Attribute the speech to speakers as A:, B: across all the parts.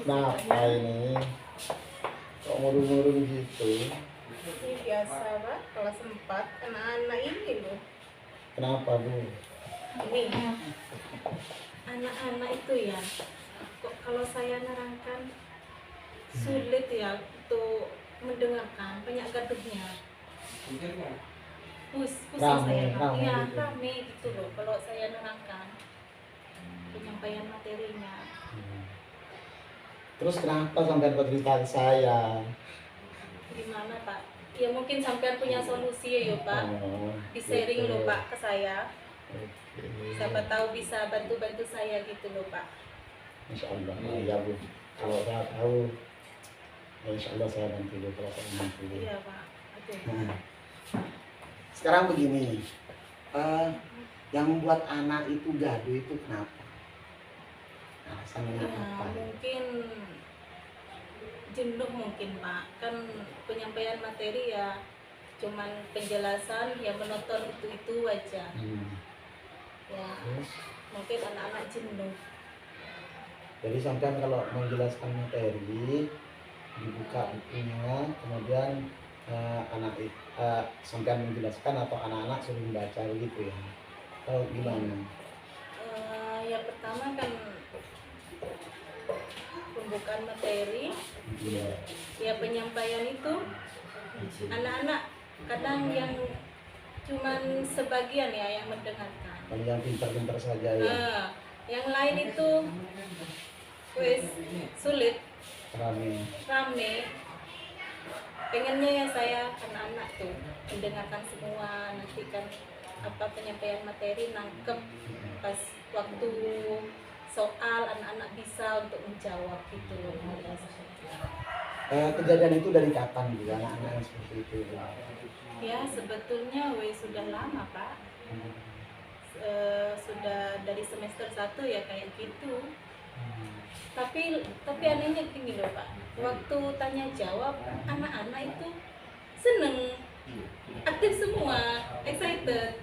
A: Kenapa ini? Kok murung-murung gitu?
B: Ini biasa Pak, kalau sempat anak-anak ini loh.
A: Kenapa Bu?
B: Ini anak-anak itu ya, kok kalau saya nerangkan sulit ya untuk mendengarkan, banyak gaduhnya. Pusing saya Pak. Iya,
A: gitu.
B: rame gitu loh kalau saya nerangkan penyampaian materinya.
A: Terus kenapa sampai cerita ke saya?
B: Gimana Pak? Ya mungkin sampean punya solusi ya Pak. Di-sharing
A: gitu.
B: loh Pak ke saya.
A: Oke.
B: Siapa tahu bisa bantu-bantu saya gitu loh Pak.
A: Insya Allah, ya Bu. Kalau saya tahu, ya insya Allah saya bantu Bu. Kalau saya bantu Bu.
B: Iya Pak. Oke.
A: Nah, sekarang begini, yang membuat anak itu gaduh itu kenapa? Alasannya
B: Ya,
A: apa?
B: mungkin jenuh mungkin Pak. Kan penyampaian materi ya cuman penjelasan yang menonton itu aja. Ya,
A: Terus,
B: mungkin anak-anak jenuh.
A: jadi sampean kalau menjelaskan materi dibuka bukunya, kemudian sampean menjelaskan atau anak-anak suruh membaca gitu ya? Atau gimana?
B: Yang pertama kan pembukaan materi,
A: Iya.
B: ya penyampaian itu anak-anak kadang yang cuman sebagian ya yang mendengarkan.
A: Kalau yang pintar-pintar saja ya.
B: Yang lain itu wes sulit, rame. Pengennya ya saya anak-anak tuh mendengarkan semua, nanti kan apa penyampaian materi nangkep pas waktu soal anak-anak bisa untuk menjawab gitu loh.
A: Kejadian itu dari kapan gitu anak-anak yang seperti itu?
B: Ya sebetulnya sudah lama Pak. Sudah dari semester 1 ya kayak gitu. Tapi anehnya gini loh Pak, waktu tanya jawab anak-anak itu seneng, aktif semua, excited.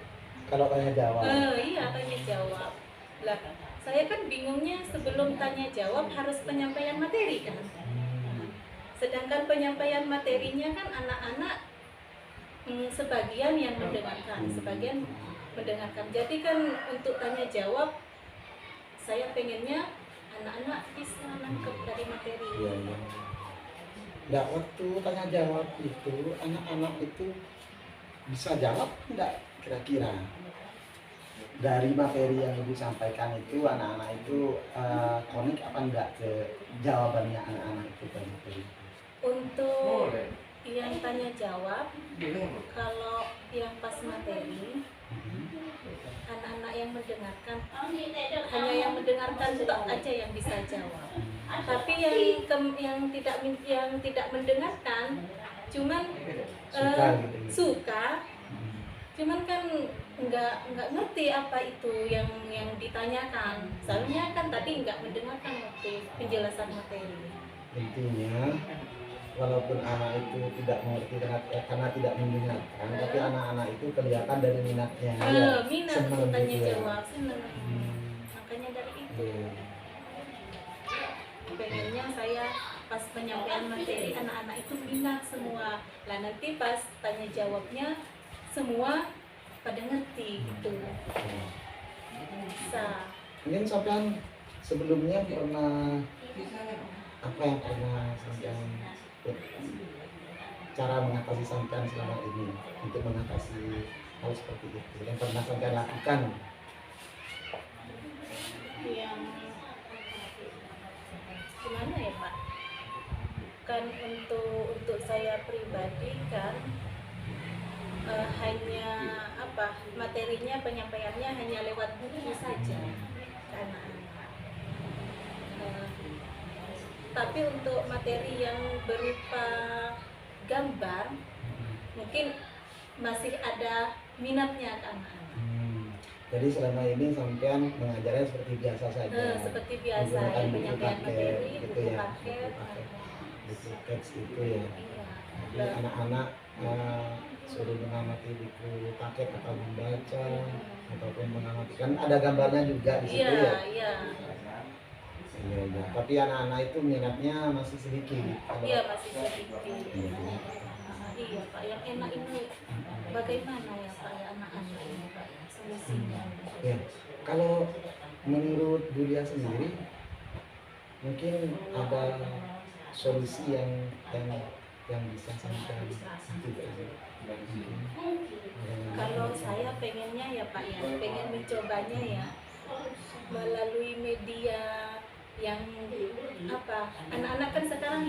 A: Kalau tanya jawab?
B: Iya tanya jawab. Lah saya kan bingungnya sebelum tanya jawab harus penyampaian materi kan. Sedangkan penyampaian materinya kan anak-anak sebagian yang mendengarkan, sebagian mendengarkan. Jadi kan untuk tanya jawab saya pengennya anak-anak bisa nangkep dari materi.
A: Iya. Nah, waktu tanya jawab itu anak-anak itu bisa jawab enggak kira-kira? Dari materi yang disampaikan itu anak-anak itu konik apa enggak ke jawabannya anak-anak itu tadi?
B: Untuk yang tanya jawab, kalau yang pas materi anak-anak yang mendengarkan hanya yang mendengarkan tok aja yang bisa jawab. Tapi yang tidak mendengarkan cuman suka cuman kan nggak ngerti apa itu yang ditanyakan. Soalnya kan tadi nggak mendengarkan waktu penjelasan materi.
A: Intinya walaupun anak itu tidak mengerti karena tidak mendengarkan, tapi anak-anak itu kelihatan dari minatnya.
B: Minat untuk tanya jawab, senang. Makanya dari itu pengennya saya pas penyampaian materi anak-anak itu minat semua. Lah nanti pas tanya jawabnya semua pada ngerti gitu. Bisa.
A: Mungkin sampean sebelumnya pernah apa yang pernah sampean cara mengatasi sampean selama ini untuk mengatasi hal seperti itu yang pernah sampean lakukan?
B: Yang gimana ya Pak? Kan untuk saya pribadi kan hanya apa materinya penyampaiannya hanya lewat buku saja ke anak-anak. Tapi untuk materi yang berupa gambar mungkin masih ada minatnya ke anak-anak.
A: Jadi selama ini sampean mengajarnya seperti biasa saja.
B: Seperti biasa ya, penyampaian materi,
A: gitu
B: buku
A: ya,
B: paket,
A: buku teks itu ya.
B: Iya.
A: Jadi anak-anak suruh mengamati buku paket atau membaca ataupun mengamati kan ada gambarnya juga di situ ya.
B: Iya.
A: Iya, iya. Tapi anak-anak itu minatnya masih sedikit. Kalau
B: Iya masih sedikit.
A: iya.
B: Iya Pak, yang enak ini bagaimana ya Pak ya anak-anak ini Pak ya solusinya?
A: Ya, kalau menurut Bulia sendiri mungkin ada solusi yang bisa sampai itu
B: Kalau saya pengennya ya Pak ya, pengen mencobanya ya melalui media yang apa, anak-anak kan sekarang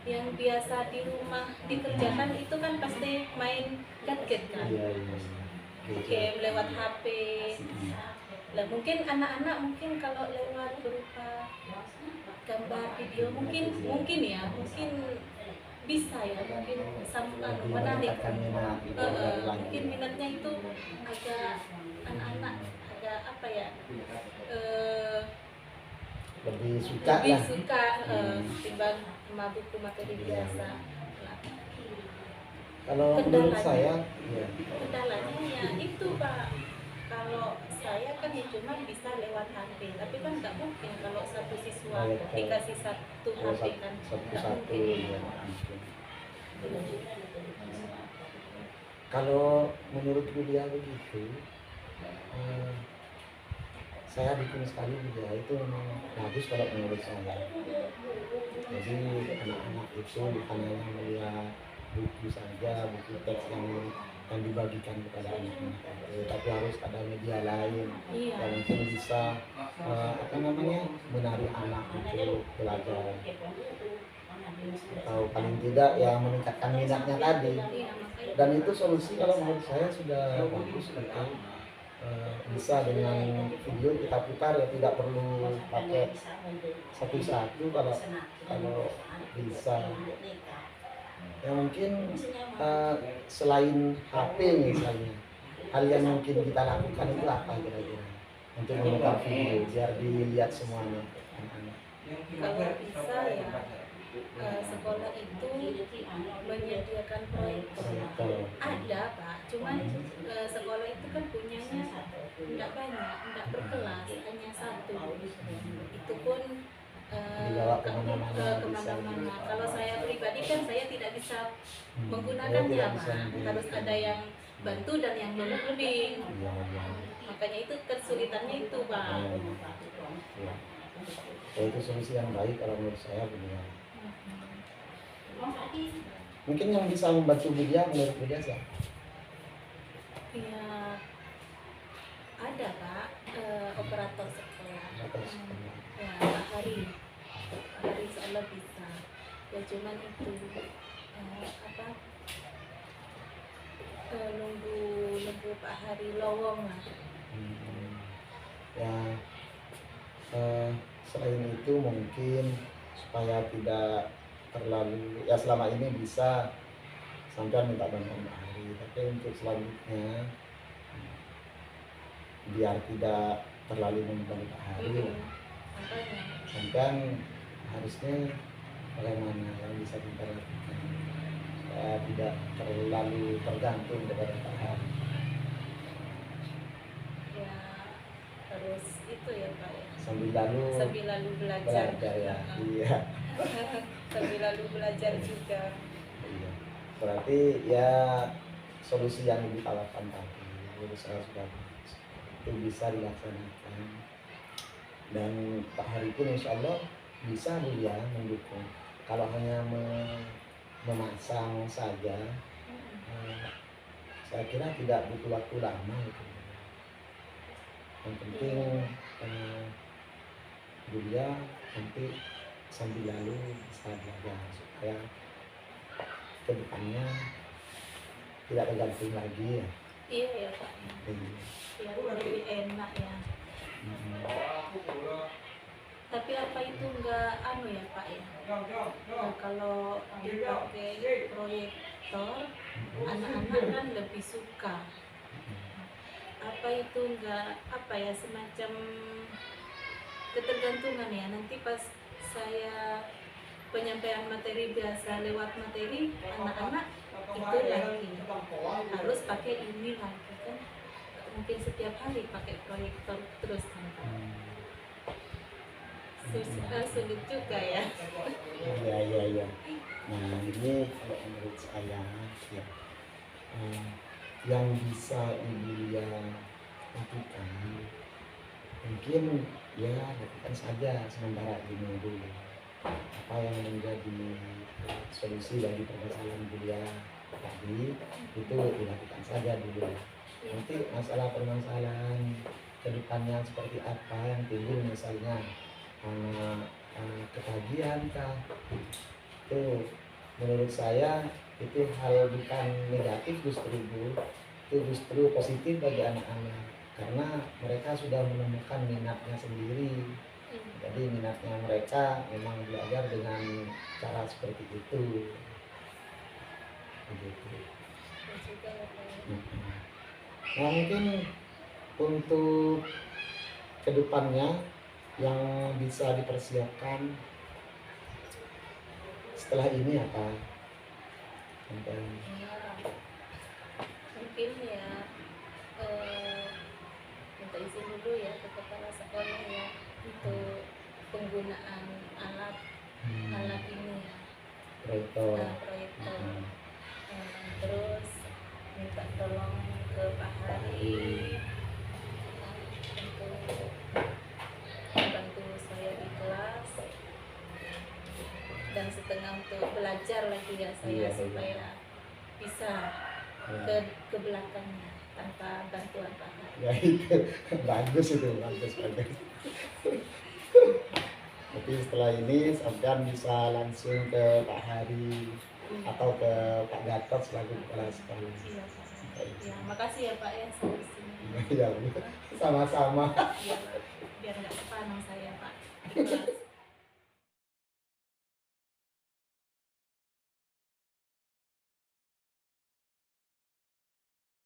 B: yang biasa di rumah dikerjakan itu kan pasti main gadget kan,
A: Iya, iya, iya.
B: game lewat HP. Lah mungkin anak-anak mungkin kalau lewat berupa gambar video mungkin ya mungkin bisa ya mungkin menarik.
A: Meningkatkan minat gitu, dari lagi.
B: Mungkin minatnya itu agak anak-anak agak apa ya
A: Lebih suka
B: lebih
A: lah.
B: suka timbang sama buku materi biasa. Nah,
A: Kalau menurut
B: Kendalanya.
A: saya, ya,
B: kendalanya ya itu Pak, kalau saya kan ya cuma bisa lewat HP, tapi kan nggak mungkin kalau satu siswa
A: Oh, ya,
B: dikasih satu
A: kalau
B: HP kan nggak
A: satu-satu
B: mungkin.
A: ya, mungkin. Kalau menurut Bulia begitu, eh, saya dukung sekali juga, itu memang bagus kalau menurut saya. Jadi anak-anak itu bukan hanya melihat buku saja, buku teks yang dibagikan kepada anak-anak itu, tapi harus ada media lain
B: Iya.
A: yang mungkin bisa menarik anak untuk belajar, atau paling tidak ya meningkatkan minatnya tadi.
B: Iya, makanya
A: Dan itu solusi kalau menurut saya sudah bagus gitu. Bisa dengan video kita putar ya, tidak perlu pakai satu-satu. Kalau bisa ya mungkin selain HP misalnya, hal yang mungkin kita lakukan itu apa kira-kira untuk memutar video biar dilihat semuanya anak-anak.
B: kalau bisa ya sekolah itu menyediakan proyektor. Ada Pak, cuman sekolah itu kan punyanya tidak banyak, tidak berkelas, hanya satu. Itu pun
A: Dibawa
B: kemana-mana. Kalau saya pribadi kan saya tidak bisa
A: Tidak
B: menggunakannya
A: bisa
B: Pak, harus ada yang bantu dan yang bimbing.
A: Iya, iya.
B: Makanya itu kesulitannya itu Pak.
A: Ya. Ya, itu solusi yang baik kalau menurut saya Budia. Mungkin yang bisa membantu Budia menurut Budia siapa?
B: Ya ada Pak, operator sekolah.
A: Operator sekolah.
B: Ya Pak Hari insya Allah bisa. Ya cuman itu apa nunggu Pak Hari lowong lah.
A: Ya, selain itu mungkin supaya tidak terlalu, ya selama ini bisa sampai minta bantuan Pak Hari, tapi untuk selanjutnya biar tidak terlalu membebani Pak Hari,
B: Makanya
A: sampai harusnya bagaimana yang bisa kita lakukan supaya tidak terlalu tergantung kepada Pak Hari.
B: ya harus itu ya Pak ya.
A: Sambil
B: Sambil lalu belajar.
A: ya. Iya.
B: Sambil lalu belajar juga.
A: Iya. Berarti ya solusi yang ditawarkan tadi menurut saya sudah bagus. Itu bisa dilaksanakan, dan Pak Hari pun insya Allah bisa Budia mendukung. Kalau hanya memasang saja, saya kira tidak butuh waktu lama itu. Yang penting Budia nanti sambil lalu bisa belajar supaya kedepannya tidak tergantung lagi ya.
B: Iya ya Pak. Ya lebih enak ya. Tapi apa itu enggak ya Pak ya? Nah, kalau dipakai proyektor anak-anak kan lebih suka. Apa itu enggak ya semacam ketergantungan ya, nanti pas saya penyampaian materi biasa lewat materi anak-anak itu lagi harus pakai ini lagi kan, mungkin setiap hari pakai proyektor terus kan Pak. Sulit juga ya.
A: Iya, iya, iya. Nah, ini kalau menurut saya ya, eh, yang bisa ibu ya lakukan mungkin ya lakukan saja sementara ini dulu apa yang menjadi solusi bagi permasalahan Bulia tadi itu dilakukan saja dulu. Nanti masalah permasalahan kedepannya seperti apa yang timbul misalnya ketagihan kah, itu menurut saya itu hal bukan negatif, justru Bu, itu justru positif bagi anak-anak karena mereka sudah menemukan minatnya sendiri. Jadi minatnya mereka memang belajar dengan cara seperti itu. Begitu. Nah, mungkin untuk kedepannya yang bisa dipersiapkan setelah ini apa? Sampai
B: Mungkin ya minta izin dulu ya ke kepala sekolah ya untuk penggunaan alat ini ya,
A: proyektor.
B: proyektor. Terus minta tolong ke Pak Hari untuk membantu saya di kelas dan setengah untuk belajar lagi ya saya
A: Iya,
B: supaya bisa
A: Ya,
B: ke belakangnya tanpa bantuan Pak Hari.
A: ya itu bagus itu, bagus. Tapi setelah ini sampean bisa langsung ke Pak Hari atau ke Pak Gatot selaku kepala sekolah.
B: Iya Pak. Ya, makasih ya Pak ya solusinya.
A: Ya, sama-sama.
B: Biar nggak sepanang saya Pak. Terima kasih.